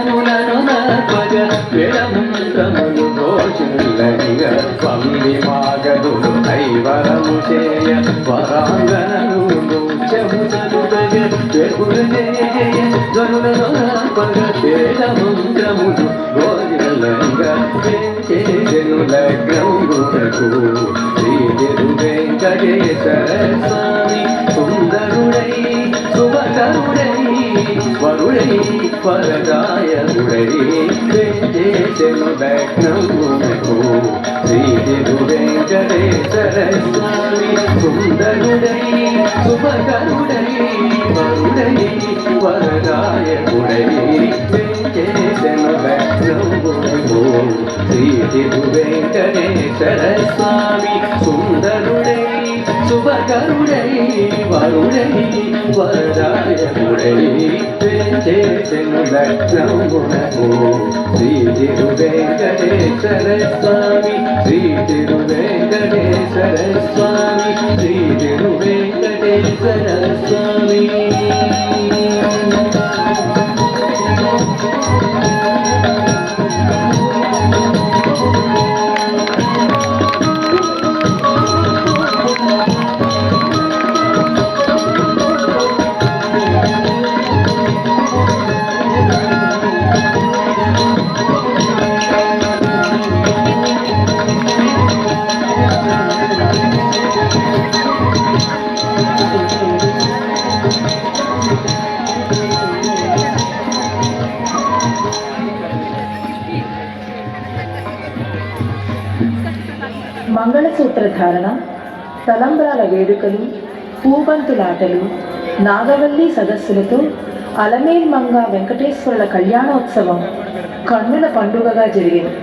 జనులను నర్పగ వేదమంత్రములు ఘోషులనిగ స్వామి మాగదులు కైవరము చేయ వరాంగనలు మోక్షము చదువగ వెగుల జయ జయ జనులను నర్పగ వేదమంత్రములు ఘోషులనిగ జనుల గ్రౌంగునకు శ్రీ తిరు వెంకటేశ్వర స్వామి సుందరుడై శుభకరుడై వరుడై వరదాయకుడై వెంకటేశను దగ్నమునకు శ్రీ తిరు వెంకటేశ్వర స్వామి సుందరుడై శుభకరుడై వరుడై వరదాయకుడై వెంకటేశను దగ్నమునకు శ్రీ తిరు వెంకటేశ్వర స్వామి సుందరుడై శుభకరుడై వరుడై వరదాయకుడై వెంకటేశను దగ్నమునకు శ్రీ తిరు వెంకటేశ్వర స్వామి శ్రీ తిరు వెంకటేశ్వర స్వామి శ్రీ తిరు వెంకటేశ్వర స్వామి. మంగళసూత్ర ధారణ, తలంబ్రాల వేడుకలు, పూబంతులాటలు, నాగవల్లి సదస్సులతో అలమేల్మంగ వెంకటేశ్వరుల కళ్యాణోత్సవం కన్నుల పండుగగా జరిగింది.